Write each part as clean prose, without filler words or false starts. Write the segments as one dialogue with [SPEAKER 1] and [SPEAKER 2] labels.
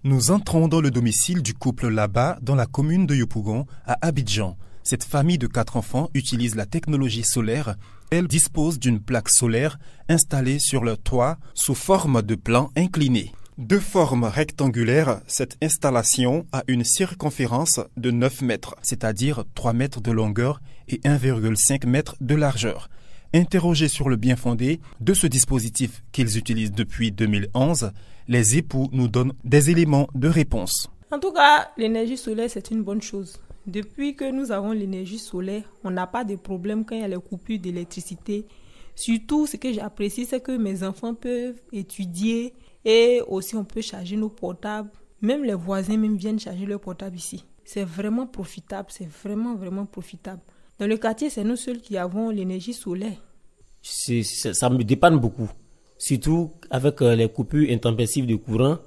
[SPEAKER 1] Nous entrons dans le domicile du couple Laba dans la commune de Yopougon, à Abidjan. Cette famille de 4 enfants utilise la technologie solaire. Elle dispose d'une plaque solaire installée sur leur toit sous forme de plan incliné. De forme rectangulaire, cette installation a une circonférence de 9 mètres, c'est-à-dire 3 mètres de longueur et 1,5 mètre de largeur. Interrogés sur le bien fondé de ce dispositif qu'ils utilisent depuis 2011, les époux nous donnent des éléments de réponse.
[SPEAKER 2] En tout cas, l'énergie solaire, c'est une bonne chose. Depuis que nous avons l'énergie solaire, on n'a pas de problème quand il y a les coupures d'électricité. Surtout, ce que j'apprécie, c'est que mes enfants peuvent étudier et aussi on peut charger nos portables. Même les voisins viennent charger leurs portables ici. C'est vraiment profitable, c'est vraiment profitable. Dans le quartier, c'est nous seuls qui avons l'énergie solaire.
[SPEAKER 3] Ça me dépanne beaucoup. Surtout avec les coupures intempestives de courant.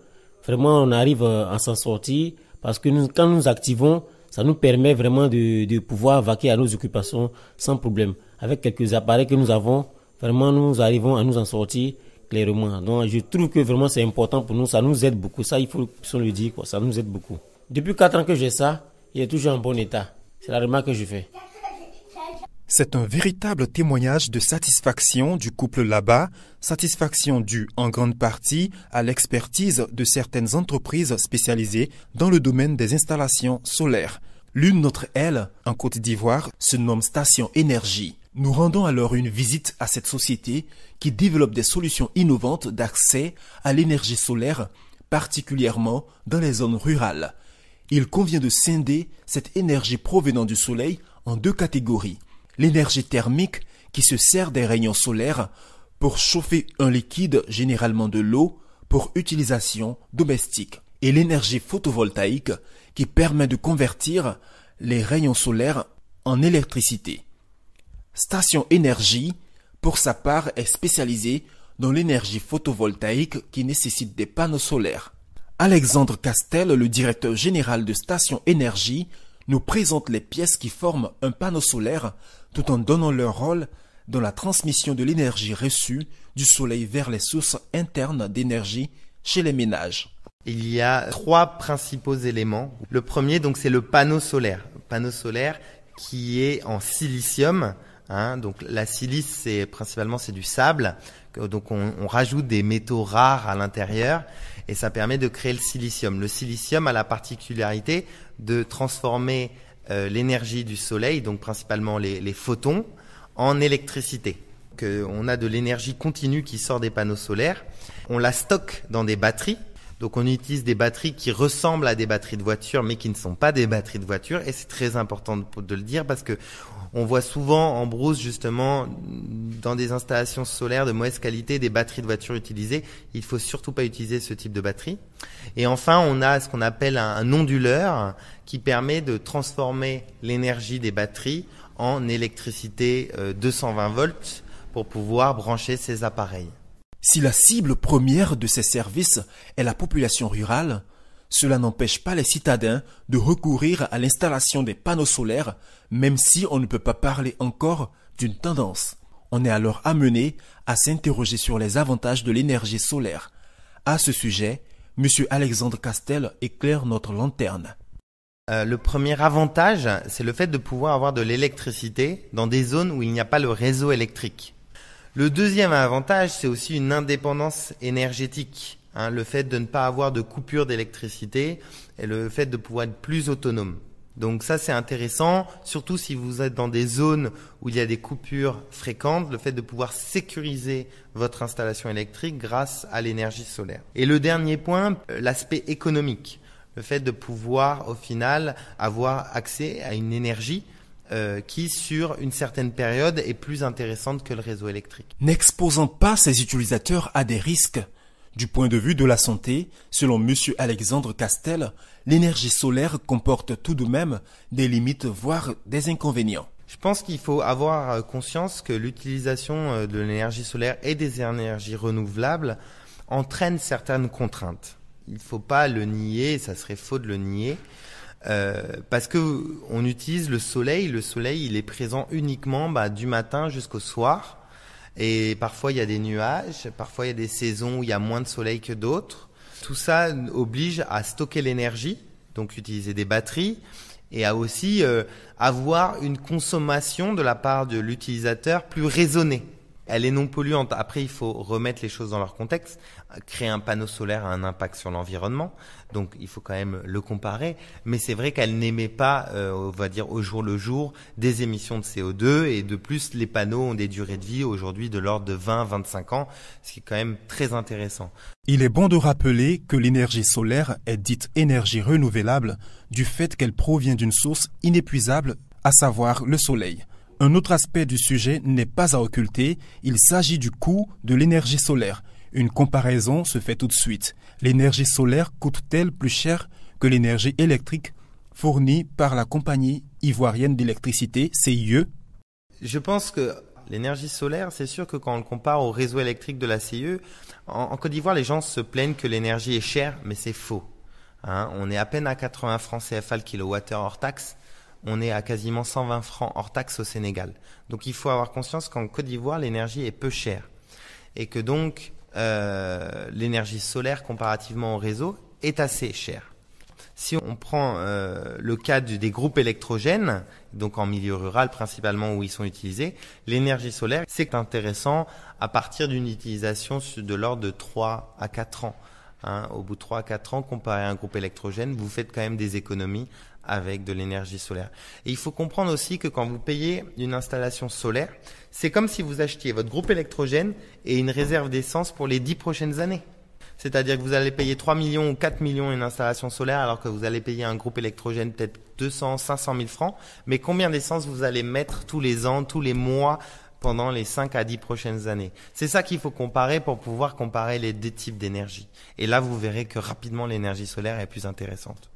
[SPEAKER 3] Vraiment, on arrive à s'en sortir parce que quand nous activons, ça nous permet vraiment de pouvoir vaquer à nos occupations sans problème. Avec quelques appareils que nous avons, vraiment, nous arrivons à nous en sortir clairement. Donc, je trouve que vraiment c'est important pour nous. Ça nous aide beaucoup. Ça, il faut le dire, quoi. Ça nous aide beaucoup. Depuis 4 ans que j'ai ça, il est toujours en bon état. C'est la remarque que je fais.
[SPEAKER 1] C'est un véritable témoignage de satisfaction du couple Laba, satisfaction due en grande partie à l'expertise de certaines entreprises spécialisées dans le domaine des installations solaires. L'une d'entre elles, en Côte d'Ivoire, se nomme Station Énergie. Nous rendons alors une visite à cette société qui développe des solutions innovantes d'accès à l'énergie solaire, particulièrement dans les zones rurales. Il convient de scinder cette énergie provenant du soleil en 2 catégories. L'énergie thermique qui se sert des rayons solaires pour chauffer un liquide, généralement de l'eau, pour utilisation domestique. Et l'énergie photovoltaïque qui permet de convertir les rayons solaires en électricité. Station Énergie, pour sa part, est spécialisée dans l'énergie photovoltaïque qui nécessite des panneaux solaires. Alexandre Castel, le directeur général de Station Énergie, nous présente les pièces qui forment un panneau solaire tout en donnant leur rôle dans la transmission de l'énergie reçue du soleil vers les sources internes d'énergie chez les ménages.
[SPEAKER 4] Il y a 3 principaux éléments. Le premier, donc, c'est le panneau solaire. Le panneau solaire qui est en silicium. Donc la silice, c'est du sable. Donc on rajoute des métaux rares à l'intérieur et ça permet de créer le silicium. Le silicium a la particularité de transformer l'énergie du soleil, donc principalement les photons, en électricité. On a de l'énergie continue qui sort des panneaux solaires. On la stocke dans des batteries. Donc on utilise des batteries qui ressemblent à des batteries de voiture mais qui ne sont pas des batteries de voiture, et c'est très important de le dire parce que on voit souvent en brousse justement dans des installations solaires de mauvaise qualité des batteries de voiture utilisées. Il faut surtout pas utiliser ce type de batterie. Et enfin, on a ce qu'on appelle un onduleur qui permet de transformer l'énergie des batteries en électricité 220 volts pour pouvoir brancher ces appareils.
[SPEAKER 1] Si la cible première de ces services est la population rurale, cela n'empêche pas les citadins de recourir à l'installation des panneaux solaires, même si on ne peut pas parler encore d'une tendance. On est alors amené à s'interroger sur les avantages de l'énergie solaire. À ce sujet, M. Alexandre Castel éclaire notre lanterne.
[SPEAKER 4] Le premier avantage, c'est le fait de pouvoir avoir de l'électricité dans des zones où il n'y a pas le réseau électrique. Le deuxième avantage, c'est aussi une indépendance énergétique. Le fait de ne pas avoir de coupure d'électricité et le fait de pouvoir être plus autonome. Donc ça, c'est intéressant, surtout si vous êtes dans des zones où il y a des coupures fréquentes, le fait de pouvoir sécuriser votre installation électrique grâce à l'énergie solaire. Et le dernier point, l'aspect économique. Le fait de pouvoir, au final, avoir accès à une énergie qui, sur une certaine période, est plus intéressante que le réseau électrique.
[SPEAKER 1] N'exposant pas ses utilisateurs à des risques. Du point de vue de la santé, selon M. Alexandre Castel, l'énergie solaire comporte tout de même des limites, voire des inconvénients.
[SPEAKER 4] Je pense qu'il faut avoir conscience que l'utilisation de l'énergie solaire et des énergies renouvelables entraîne certaines contraintes. Il ne faut pas le nier, ça serait faux de le nier. Parce que on utilise le soleil. Le soleil, il est présent uniquement du matin jusqu'au soir. Et parfois, il y a des nuages. Parfois, il y a des saisons où il y a moins de soleil que d'autres. Tout ça oblige à stocker l'énergie, donc utiliser des batteries, et à aussi avoir une consommation de la part de l'utilisateur plus raisonnée. Elle est non polluante. Après, il faut remettre les choses dans leur contexte. Créer un panneau solaire a un impact sur l'environnement, donc il faut quand même le comparer. Mais c'est vrai qu'elle n'émet pas, on va dire au jour le jour, des émissions de CO2. Et de plus, les panneaux ont des durées de vie aujourd'hui de l'ordre de 20-25 ans, ce qui est quand même très intéressant.
[SPEAKER 1] Il est bon de rappeler que l'énergie solaire est dite énergie renouvelable du fait qu'elle provient d'une source inépuisable, à savoir le soleil. Un autre aspect du sujet n'est pas à occulter, il s'agit du coût de l'énergie solaire. Une comparaison se fait tout de suite. L'énergie solaire coûte-t-elle plus cher que l'énergie électrique fournie par la compagnie ivoirienne d'électricité, CIE?
[SPEAKER 4] Je pense que l'énergie solaire, c'est sûr que quand on le compare au réseau électrique de la CIE, en Côte d'Ivoire, les gens se plaignent que l'énergie est chère, mais c'est faux. On est à peine à 80 francs CFA le kilowattheure hors taxe. On est à quasiment 120 francs hors taxe au Sénégal. Donc il faut avoir conscience qu'en Côte d'Ivoire, l'énergie est peu chère. Et que donc l'énergie solaire, comparativement au réseau, est assez chère. Si on prend le cas des groupes électrogènes, donc en milieu rural principalement où ils sont utilisés, l'énergie solaire, c'est intéressant à partir d'une utilisation de l'ordre de 3 à 4 ans. Au bout de 3 à 4 ans, comparé à un groupe électrogène, vous faites quand même des économies avec de l'énergie solaire. Et il faut comprendre aussi que quand vous payez une installation solaire, c'est comme si vous achetiez votre groupe électrogène et une réserve d'essence pour les 10 prochaines années. C'est-à-dire que vous allez payer 3 millions ou 4 millions une installation solaire alors que vous allez payer un groupe électrogène peut-être 200, 500 000 francs. Mais combien d'essence vous allez mettre tous les ans, tous les mois pendant les 5 à 10 prochaines années? C'est ça qu'il faut comparer pour pouvoir comparer les deux types d'énergie. Et là, vous verrez que rapidement l'énergie solaire est plus intéressante.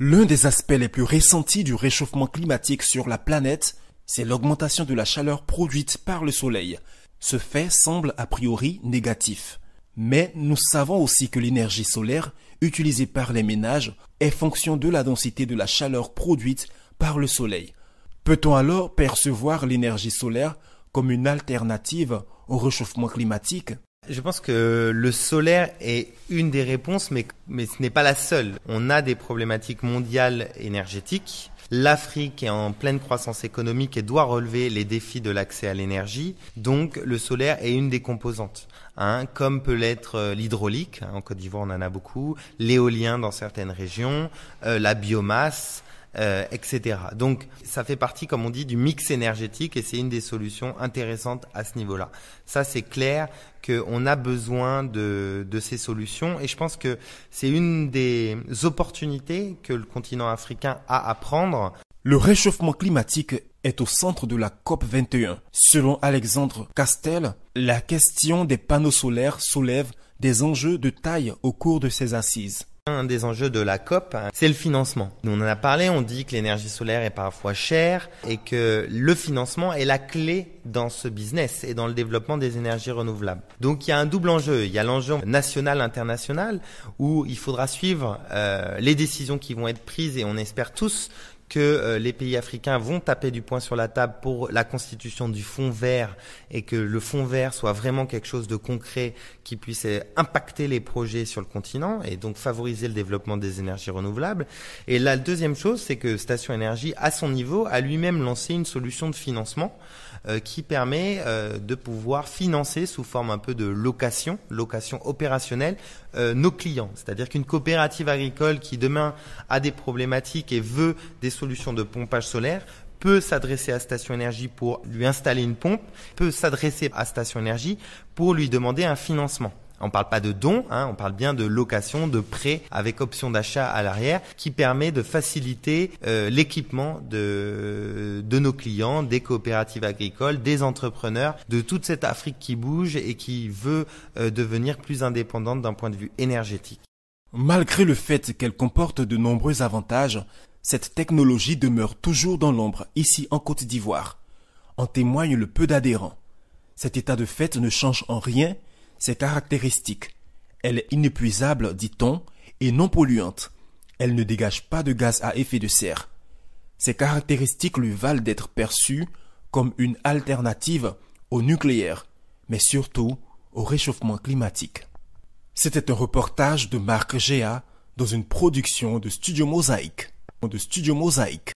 [SPEAKER 1] L'un des aspects les plus ressentis du réchauffement climatique sur la planète, c'est l'augmentation de la chaleur produite par le soleil. Ce fait semble a priori négatif. Mais nous savons aussi que l'énergie solaire utilisée par les ménages est fonction de la densité de la chaleur produite par le soleil. Peut-on alors percevoir l'énergie solaire comme une alternative au réchauffement climatique?
[SPEAKER 4] Je pense que le solaire est une des réponses, mais ce n'est pas la seule. On a des problématiques mondiales énergétiques. L'Afrique est en pleine croissance économique et doit relever les défis de l'accès à l'énergie. Donc le solaire est une des composantes, comme peut l'être l'hydraulique. En Côte d'Ivoire, on en a beaucoup. L'éolien dans certaines régions, la biomasse, etc. Donc ça fait partie, comme on dit, du mix énergétique et c'est une des solutions intéressantes à ce niveau-là. Ça, c'est clair qu'on a besoin de ces solutions et je pense que c'est une des opportunités que le continent africain a à prendre.
[SPEAKER 1] Le réchauffement climatique est au centre de la COP 21. Selon Alexandre Castel, la question des panneaux solaires soulève des enjeux de taille au cours de ces assises.
[SPEAKER 4] Un des enjeux de la COP, c'est le financement. Nous, on en a parlé, on dit que l'énergie solaire est parfois chère et que le financement est la clé dans ce business et dans le développement des énergies renouvelables. Donc, il y a un double enjeu. Il y a l'enjeu national, international, où il faudra suivre les décisions qui vont être prises et on espère tous que les pays africains vont taper du poing sur la table pour la constitution du fonds vert et que le fonds vert soit vraiment quelque chose de concret qui puisse impacter les projets sur le continent et donc favoriser le développement des énergies renouvelables. Et la deuxième chose, c'est que Station Énergie, à son niveau, a lui-même lancé une solution de financement qui permet de pouvoir financer sous forme un peu de location opérationnelle, nos clients. C'est-à-dire qu'une coopérative agricole qui demain a des problématiques et veut des solutions de pompage solaire peut s'adresser à Station Énergie pour lui installer une pompe, peut s'adresser à Station Énergie pour lui demander un financement. On ne parle pas de dons, on parle bien de location, de prêt avec option d'achat à l'arrière qui permet de faciliter l'équipement de nos clients, des coopératives agricoles, des entrepreneurs, de toute cette Afrique qui bouge et qui veut devenir plus indépendante d'un point de vue énergétique.
[SPEAKER 1] Malgré le fait qu'elle comporte de nombreux avantages, cette technologie demeure toujours dans l'ombre ici en Côte d'Ivoire. En témoigne le peu d'adhérents. Cet état de fait ne change en rien ses caractéristiques. Elle est inépuisable, dit-on, et non polluante. Elle ne dégage pas de gaz à effet de serre. Ces caractéristiques lui valent d'être perçues comme une alternative au nucléaire, mais surtout au réchauffement climatique. C'était un reportage de Marc Géa dans une production de Studio Mosaïque.